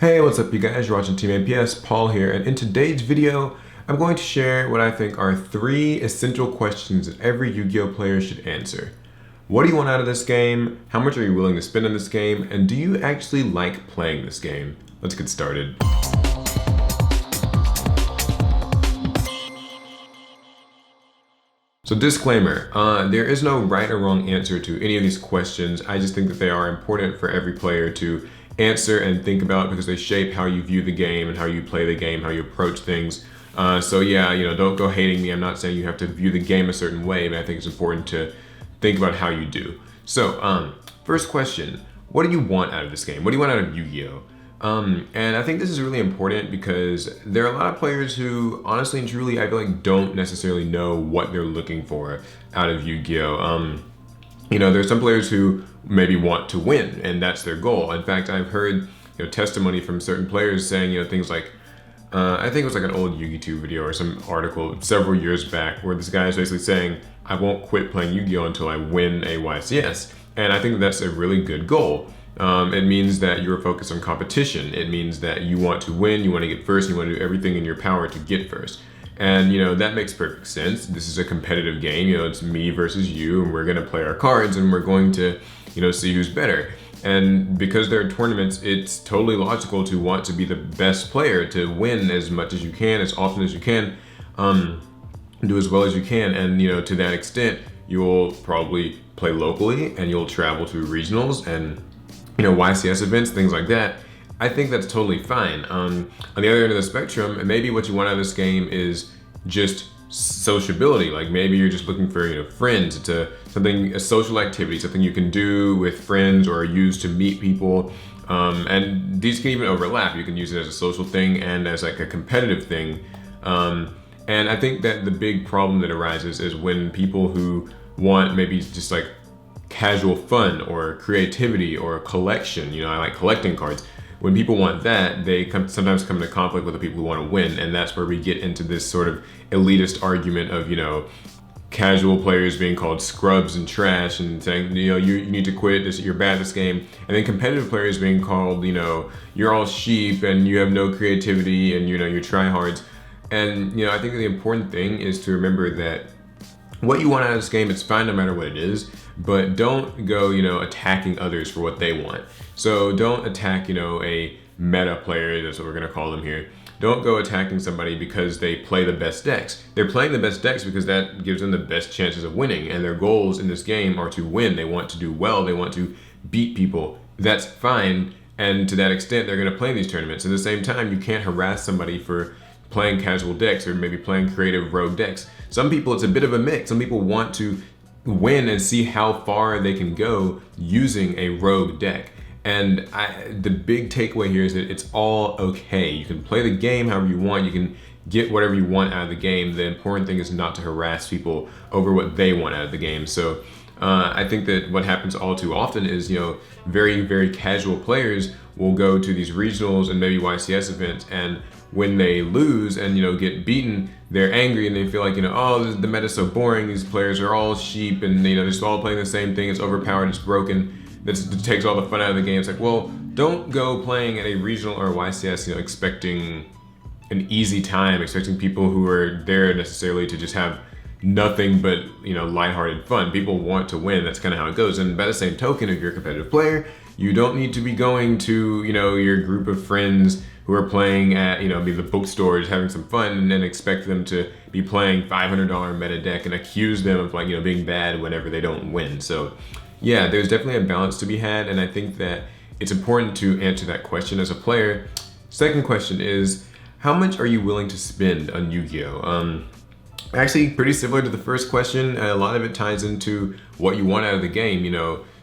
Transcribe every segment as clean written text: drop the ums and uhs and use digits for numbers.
Hey, what's up you guys? You're watching Team APS, Paul here, and in today's video, I'm going to share what I think are 3 essential questions that every Yu-Gi-Oh player should answer. What do you want out of this game? How much are you willing to spend on this game? And do you actually like playing this game? Let's get started. So disclaimer, there is no right or wrong answer to any of these questions. I just think that they are important for every player to answer and think about because they shape how you view the game and how you play the game, how you approach things. So yeah, don't go hating me. I'm not saying you have to view the game a certain way, but I think it's important to think about how you do. So first question, what do you want out of this game? What do you want out of Yu-Gi-Oh? And I think this is really important because there are a lot of players who honestly and truly I feel like don't necessarily know what they're looking for out of Yu-Gi-Oh. There's some players who maybe want to win and that's their goal. In fact, I've heard testimony from certain players saying things like, I think it was like an old Yu-Gi-Oh video or some article several years back where this guy is basically saying, I won't quit playing Yu-Gi-Oh until I win a YCS. And I think that's a really good goal. It means that you're focused on competition. It means that you want to win, you want to get first, you want to do everything in your power to get first. And that makes perfect sense. This is a competitive game, it's me versus you, and we're gonna play our cards and we're going to, see who's better. And because there are tournaments, it's totally logical to want to be the best player, to win as much as you can, as often as you can, do as well as you can. And to that extent, you'll probably play locally and you'll travel to regionals and YCS events, things like that. I think that's totally fine. On the other end of the spectrum, maybe what you want out of this game is just sociability. Like maybe you're just looking for friends. It's a social activity, something you can do with friends or use to meet people. And these can even overlap. You can use it as a social thing and as like a competitive thing. And I think that the big problem that arises is when people who want maybe just like casual fun or creativity or collection, I like collecting cards. When people want that, they sometimes come into conflict with the people who want to win, and that's where we get into this sort of elitist argument of casual players being called scrubs and trash and saying you need to quit this, you're bad at this game, and then competitive players being called you're all sheep and you have no creativity and you're tryhards. And I think the important thing is to remember that what you want out of this game, it's fine no matter what it is, but don't go, attacking others for what they want. So don't attack, a meta player, that's what we're gonna call them here. Don't go attacking somebody because they play the best decks. They're playing the best decks because that gives them the best chances of winning, and their goals in this game are to win. They want to do well, they want to beat people. That's fine, and to that extent, they're gonna play in these tournaments. At the same time, you can't harass somebody for playing casual decks or maybe playing creative rogue decks. Some people, it's a bit of a mix. Some people want to win and see how far they can go using a rogue deck. And the big takeaway here is that it's all okay. You can play the game however you want. You can get whatever you want out of the game. The important thing is not to harass people over what they want out of the game. So I think that what happens all too often is, very, very casual players will go to these regionals and maybe YCS events, and when they lose and get beaten, they're angry and they feel like oh, the meta's so boring, these players are all sheep and they're just all playing the same thing, it's overpowered, it's broken, it takes all the fun out of the game. It's like, well, don't go playing at a regional or YCS expecting an easy time, expecting people who are there necessarily to just have nothing but lighthearted fun. People want to win, that's kind of how it goes. And by the same token, if you're a competitive player, you don't need to be going to your group of friends who are playing at maybe the bookstore, just having some fun, and then expect them to be playing $500 meta deck and accuse them of being bad whenever they don't win. So yeah, there's definitely a balance to be had, and I think that it's important to answer that question as a player. Second question is, how much are you willing to spend on Yu-Gi-Oh? Actually, pretty similar to the first question. A lot of it ties into what you want out of the game.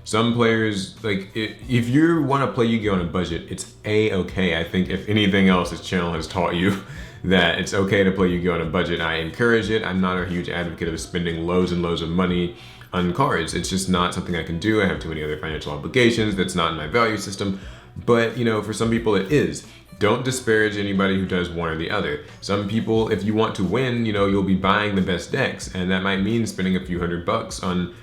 Some players, if you want to play Yu-Gi-Oh on a budget, it's a-okay. I think if anything else, this channel has taught you that it's okay to play Yu-Gi-Oh on a budget. I encourage it. I'm not a huge advocate of spending loads and loads of money on cards. It's just not something I can do. I have too many other financial obligations. That's not in my value system. But for some people it is. Don't disparage anybody who does one or the other. Some people, if you want to win, you'll be buying the best decks, and that might mean spending a few $100 on,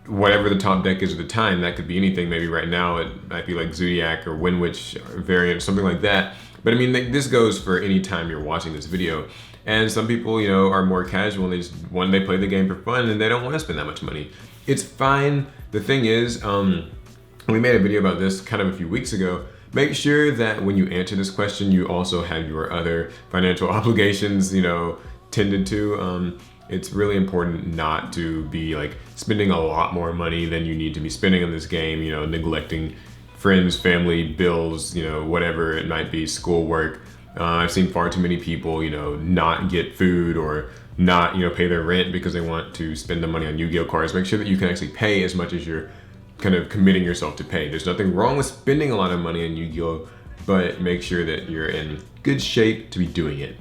whatever the top deck is at the time. That could be anything. Maybe right now it might be like Zodiac or Windwitch variant, something like that. But I mean, this goes for any time you're watching this video. And some people, you know, are more casual and they play the game for fun and they don't want to spend that much money. It's fine. The thing is, we made a video about this kind of a few weeks ago. Make sure that when you answer this question, you also have your other financial obligations, you know, tended to. It's really important not to be like spending a lot more money than you need to be spending on this game, you know, neglecting friends, family, bills, you know, whatever it might be, schoolwork. I've seen far too many people, you know, not get food or not, you know, pay their rent because they want to spend the money on Yu-Gi-Oh cards. Make sure that you can actually pay as much as you're kind of committing yourself to pay. There's nothing wrong with spending a lot of money on Yu-Gi-Oh, but make sure that you're in good shape to be doing it.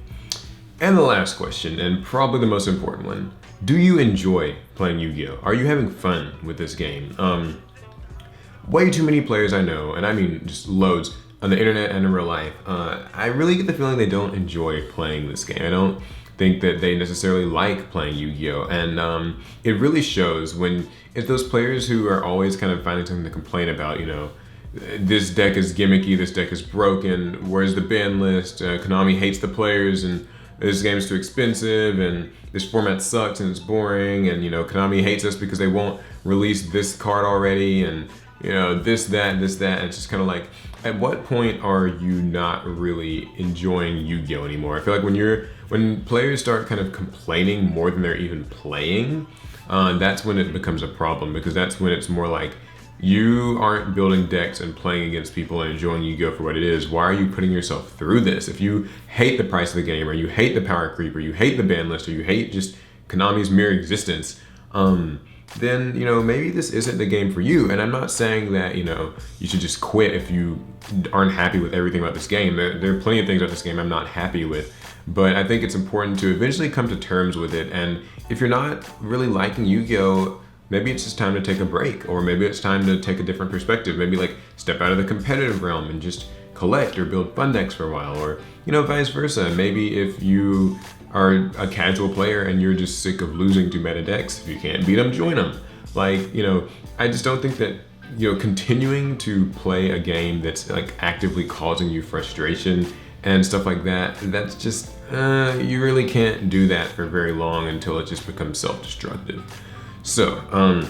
And the last question, and probably the most important one, do you enjoy playing Yu-Gi-Oh? Are you having fun with this game? Way too many players I know, and I mean just loads, on the internet and in real life, I really get the feeling they don't enjoy playing this game. I don't think that they necessarily like playing Yu-Gi-Oh! And it really shows when it's those players who are always kind of finding something to complain about, you know, this deck is gimmicky, this deck is broken, where's the ban list, Konami hates the players, and this game's too expensive, and this format sucks and it's boring, and you know, Konami hates us because they won't release this card already, and you know, this, that, and it's just kind of like, at what point are you not really enjoying Yu-Gi-Oh anymore? I feel like when players start kind of complaining more than they're even playing, that's when it becomes a problem, because that's when it's more like, you aren't building decks and playing against people and enjoying Yu-Gi-Oh for what it is. Why are you putting yourself through this? If you hate the price of the game, or you hate the power creep, or you hate the ban list, or you hate just Konami's mere existence, then, you know, maybe this isn't the game for you. And I'm not saying that, you know, you should just quit if you aren't happy with everything about this game. There are plenty of things about this game I'm not happy with, but I think it's important to eventually come to terms with it. And if you're not really liking Yu-Gi-Oh, maybe it's just time to take a break, or maybe it's time to take a different perspective. Maybe like step out of the competitive realm and just collect or build fun decks for a while, or, you know, vice versa. Maybe if you are a casual player and you're just sick of losing to meta decks, if you can't beat them, join them. Like, you know, I just don't think that, you know, continuing to play a game that's like actively causing you frustration and stuff like that, that's just, you really can't do that for very long until it just becomes self-destructive. So,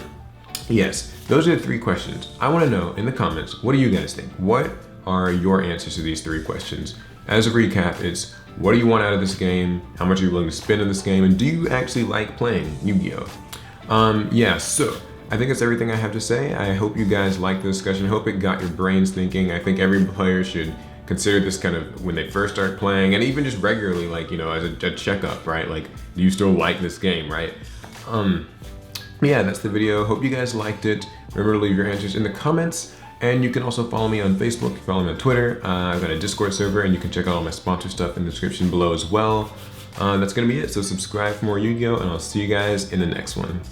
yes, those are the 3 questions. I want to know in the comments, what do you guys think? What are your answers to these 3 questions? As a recap, it's what do you want out of this game? How much are you willing to spend in this game? And do you actually like playing Yu-Gi-Oh? Yeah, so I think that's everything I have to say. I hope you guys liked the discussion. I hope it got your brains thinking. I think every player should consider this kind of when they first start playing, and even just regularly, like, you know, as a checkup, right? Like, do you still like this game, right? Yeah, that's the video. Hope you guys liked it. Remember to leave your answers in the comments. And you can also follow me on Facebook, follow me on Twitter. I've got a Discord server, and you can check out all my sponsor stuff in the description below as well. That's gonna be it. So subscribe for more Yu-Gi-Oh, and I'll see you guys in the next one.